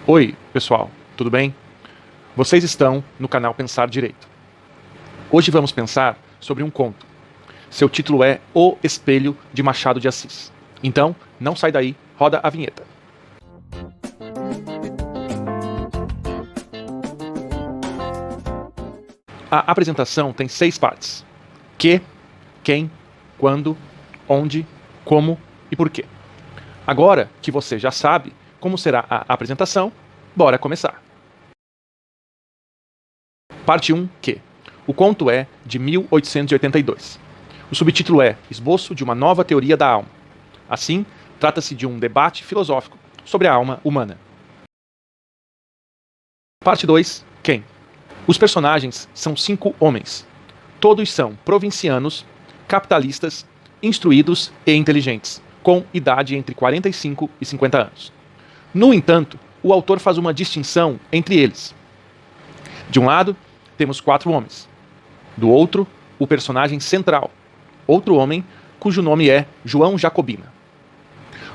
Oi, pessoal, tudo bem? Vocês estão no canal Pensar Direito. Hoje vamos pensar sobre um conto. Seu título é O Espelho de Machado de Assis. Então, não sai daí, roda a vinheta. A apresentação tem 6 partes: que, quem, quando, onde, como e por quê. Agora que você já sabe como será a apresentação, bora começar. Parte 1, que. O conto é de 1882. O subtítulo é Esboço de uma Nova Teoria da Alma. Assim, trata-se de um debate filosófico sobre a alma humana. Parte 2, quem. Os personagens são 5 homens. Todos são provincianos, capitalistas, instruídos e inteligentes, com idade entre 45 e 50 anos. No entanto, o autor faz uma distinção entre eles. De um lado, temos 4 homens. Do outro, o personagem central, outro homem cujo nome é João Jacobina.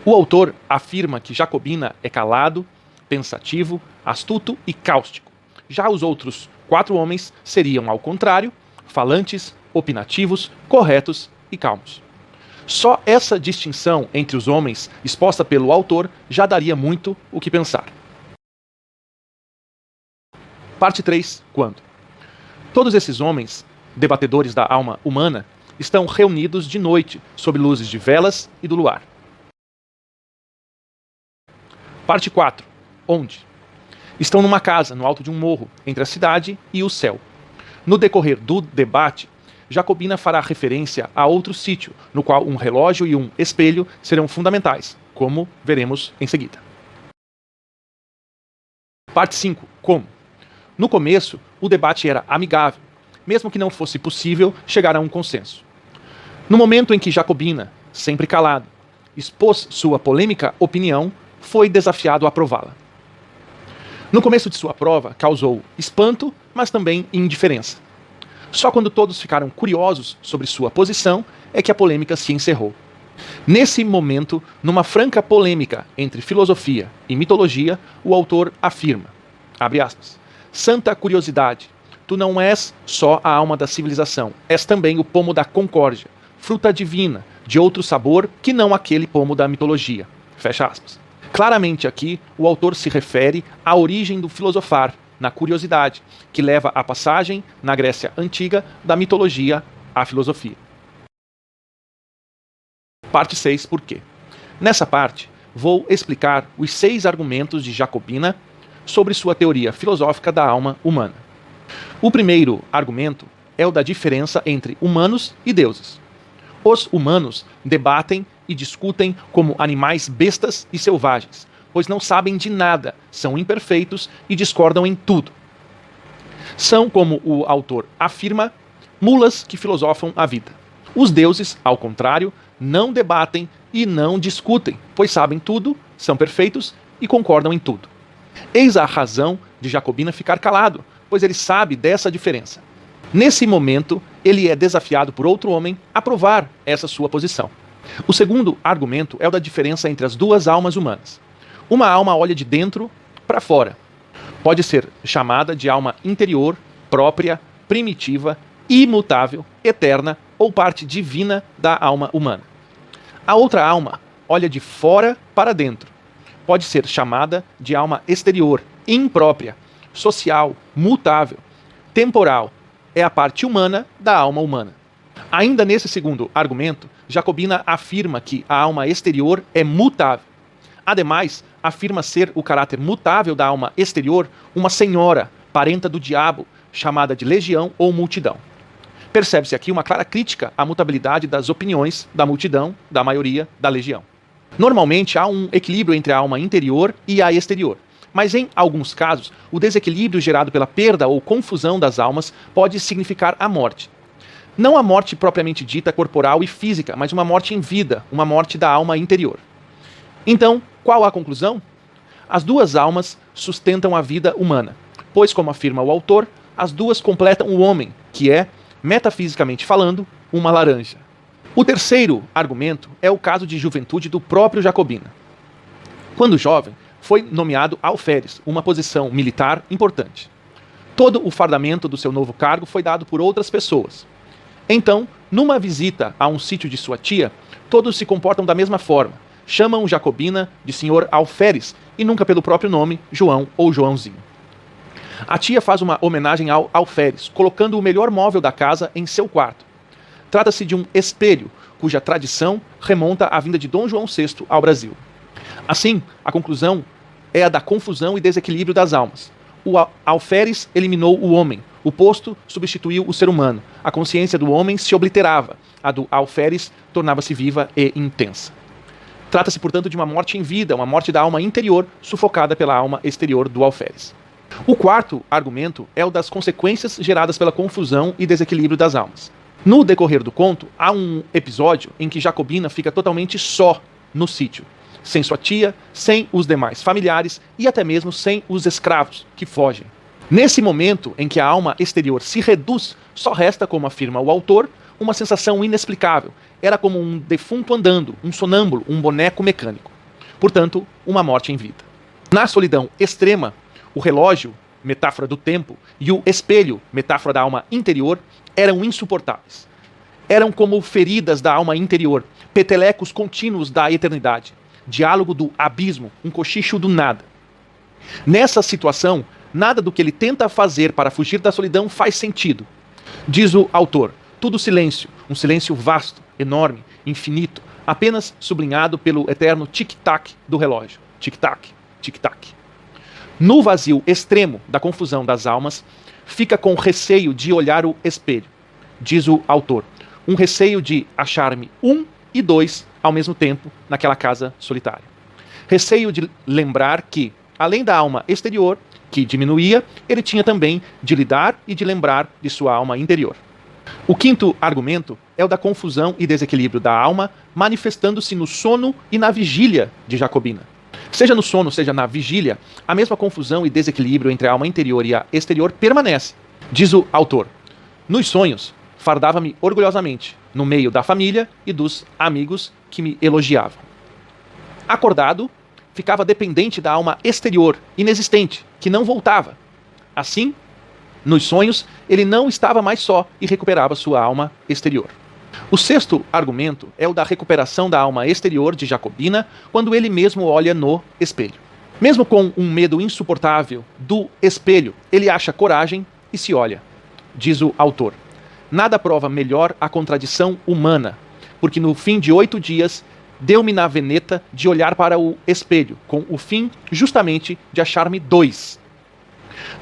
O autor afirma que Jacobina é calado, pensativo, astuto e cáustico. Já os outros 4 homens seriam, ao contrário, falantes, opinativos, corretos e calmos. Só essa distinção entre os homens exposta pelo autor já daria muito o que pensar. Parte 3, quando. Todos esses homens, debatedores da alma humana, estão reunidos de noite, sob luzes de velas e do luar. Parte 4, onde. Estão numa casa, no alto de um morro, entre a cidade e o céu. No decorrer do debate, Jacobina fará referência a outro sítio, no qual um relógio e um espelho serão fundamentais, como veremos em seguida. Parte 5, como. No começo, o debate era amigável, mesmo que não fosse possível chegar a um consenso. No momento em que Jacobina, sempre calado, expôs sua polêmica opinião, foi desafiado a prová-la. No começo de sua prova, causou espanto, mas também indiferença. Só quando todos ficaram curiosos sobre sua posição é que a polêmica se encerrou. Nesse momento, numa franca polêmica entre filosofia e mitologia, o autor afirma, abre aspas, Santa curiosidade, tu não és só a alma da civilização, és também o pomo da concórdia, fruta divina, de outro sabor que não aquele pomo da mitologia. Fecha aspas. Claramente aqui, o autor se refere à origem do filosofar, na curiosidade, que leva à passagem, na Grécia Antiga, da mitologia à filosofia. Parte 6, por quê? Nessa parte, vou explicar os 6 argumentos de Jacobina sobre sua teoria filosófica da alma humana. O primeiro argumento é o da diferença entre humanos e deuses. Os humanos debatem e discutem como animais bestas e selvagens, pois não sabem de nada, são imperfeitos e discordam em tudo. São, como o autor afirma, mulas que filosofam a vida. Os deuses, ao contrário, não debatem e não discutem, pois sabem tudo, são perfeitos e concordam em tudo. Eis a razão de Jacobina ficar calado, pois ele sabe dessa diferença. Nesse momento, ele é desafiado por outro homem a provar essa sua posição. O segundo argumento é o da diferença entre as 2 almas humanas. Uma alma olha de dentro para fora. Pode ser chamada de alma interior, própria, primitiva, imutável, eterna ou parte divina da alma humana. A outra alma olha de fora para dentro. Pode ser chamada de alma exterior, imprópria, social, mutável, temporal. É a parte humana da alma humana. Ainda nesse segundo argumento, Jacobina afirma que a alma exterior é mutável. Ademais, afirma ser o caráter mutável da alma exterior uma senhora, parenta do diabo, chamada de legião ou multidão. Percebe-se aqui uma clara crítica à mutabilidade das opiniões da multidão, da maioria, da legião. Normalmente há um equilíbrio entre a alma interior e a exterior, mas em alguns casos, o desequilíbrio gerado pela perda ou confusão das almas pode significar a morte. Não a morte propriamente dita corporal e física, mas uma morte em vida, uma morte da alma interior. Então, qual a conclusão? As 2 almas sustentam a vida humana, pois, como afirma o autor, as 2 completam o homem, que é, metafisicamente falando, uma laranja. O terceiro argumento é o caso de juventude do próprio Jacobina. Quando jovem, foi nomeado alferes, uma posição militar importante. Todo o fardamento do seu novo cargo foi dado por outras pessoas. Então, numa visita a um sítio de sua tia, todos se comportam da mesma forma. Chamam Jacobina de senhor alferes e nunca pelo próprio nome, João ou Joãozinho. A tia faz uma homenagem ao alferes, colocando o melhor móvel da casa em seu quarto. Trata-se de um espelho, cuja tradição remonta à vinda de Dom João VI ao Brasil. Assim, a conclusão é a da confusão e desequilíbrio das almas. O alferes eliminou o homem, o posto substituiu o ser humano, a consciência do homem se obliterava, a do alferes tornava-se viva e intensa. Trata-se, portanto, de uma morte em vida, uma morte da alma interior sufocada pela alma exterior do alferes. O quarto argumento é o das consequências geradas pela confusão e desequilíbrio das almas. No decorrer do conto, há um episódio em que Jacobina fica totalmente só no sítio, sem sua tia, sem os demais familiares e até mesmo sem os escravos que fogem. Nesse momento em que a alma exterior se reduz, só resta, como afirma o autor, uma sensação inexplicável. Era como um defunto andando, um sonâmbulo, um boneco mecânico. Portanto, uma morte em vida. Na solidão extrema, o relógio, metáfora do tempo, e o espelho, metáfora da alma interior, eram insuportáveis. Eram como feridas da alma interior, petelecos contínuos da eternidade, diálogo do abismo, um cochicho do nada. Nessa situação, nada do que ele tenta fazer para fugir da solidão faz sentido. Diz o autor, tudo silêncio, um silêncio vasto, enorme, infinito, apenas sublinhado pelo eterno tic-tac do relógio. Tic-tac, tic-tac. No vazio extremo da confusão das almas, fica com receio de olhar o espelho. Diz o autor, um receio de achar-me um e dois ao mesmo tempo naquela casa solitária. Receio de lembrar que, além da alma exterior, que diminuía, ele tinha também de lidar e de lembrar de sua alma interior. O quinto argumento é o da confusão e desequilíbrio da alma, manifestando-se no sono e na vigília de Jacobina. Seja no sono, seja na vigília, a mesma confusão e desequilíbrio entre a alma interior e a exterior permanece. Diz o autor, nos sonhos, fardava-me orgulhosamente, no meio da família e dos amigos que me elogiavam. Acordado, ficava dependente da alma exterior, inexistente, que não voltava. Assim, nos sonhos, ele não estava mais só e recuperava sua alma exterior. O sexto argumento é o da recuperação da alma exterior de Jacobina quando ele mesmo olha no espelho. Mesmo com um medo insuportável do espelho, ele acha coragem e se olha. Diz o autor, nada prova melhor a contradição humana, porque no fim de 8 dias deu-me na veneta de olhar para o espelho, com o fim justamente de achar-me 2.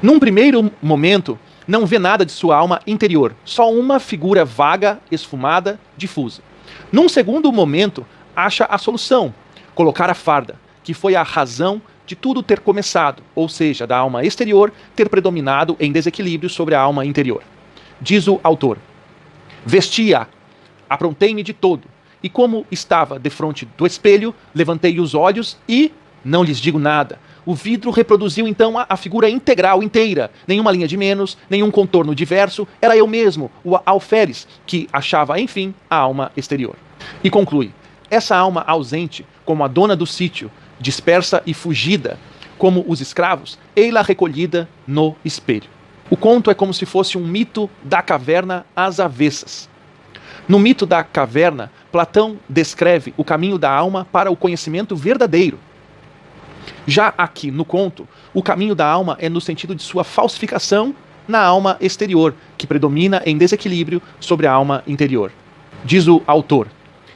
Num primeiro momento, não vê nada de sua alma interior, só uma figura vaga, esfumada, difusa. Num segundo momento, acha a solução, colocar a farda, que foi a razão de tudo ter começado, ou seja, da alma exterior ter predominado em desequilíbrio sobre a alma interior. Diz o autor, vesti-a, aprontei-me de todo, e como estava defronte do espelho, levantei os olhos e não lhes digo nada. O vidro reproduziu então a figura integral, inteira. Nenhuma linha de menos, nenhum contorno diverso. Era eu mesmo, o alferes, que achava, enfim, a alma exterior. E conclui, essa alma ausente, como a dona do sítio, dispersa e fugida, como os escravos, ei-la recolhida no espelho. O conto é como se fosse um mito da caverna às avessas. No mito da caverna, Platão descreve o caminho da alma para o conhecimento verdadeiro. Já aqui no conto, o caminho da alma é no sentido de sua falsificação na alma exterior, que predomina em desequilíbrio sobre a alma interior. Diz o autor,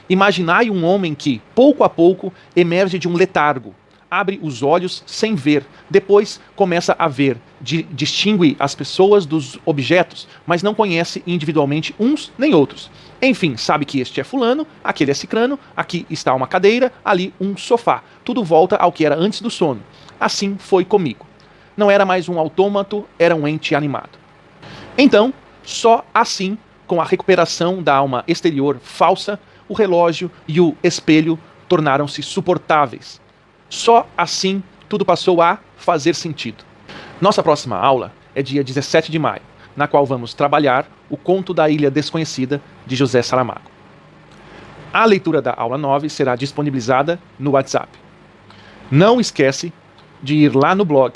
imaginai um homem que, pouco a pouco, emerge de um letargo, abre os olhos sem ver, depois começa a ver, distingue as pessoas dos objetos, mas não conhece individualmente uns nem outros. Enfim, sabe que este é fulano, aquele é cicrano, aqui está uma cadeira, ali um sofá. Tudo volta ao que era antes do sono. Assim foi comigo. Não era mais um autômato, era um ente animado. Então, só assim, com a recuperação da alma exterior falsa, o relógio e o espelho tornaram-se suportáveis. Só assim tudo passou a fazer sentido. Nossa próxima aula é dia 17 de maio, na qual vamos trabalhar o Conto da Ilha Desconhecida, de José Saramago. A leitura da aula 9 será disponibilizada no WhatsApp. Não esquece de ir lá no blog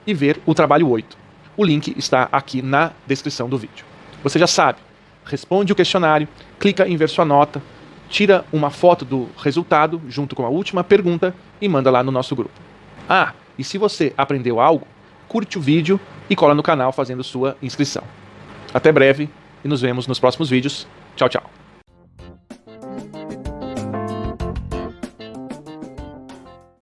e ver o trabalho 8. O link está aqui na descrição do vídeo. Você já sabe, responde o questionário, clica em ver sua nota, tira uma foto do resultado junto com a última pergunta e manda lá no nosso grupo. Ah, e se você aprendeu algo, curte o vídeo e cola no canal fazendo sua inscrição. Até breve e nos vemos nos próximos vídeos. Tchau, tchau.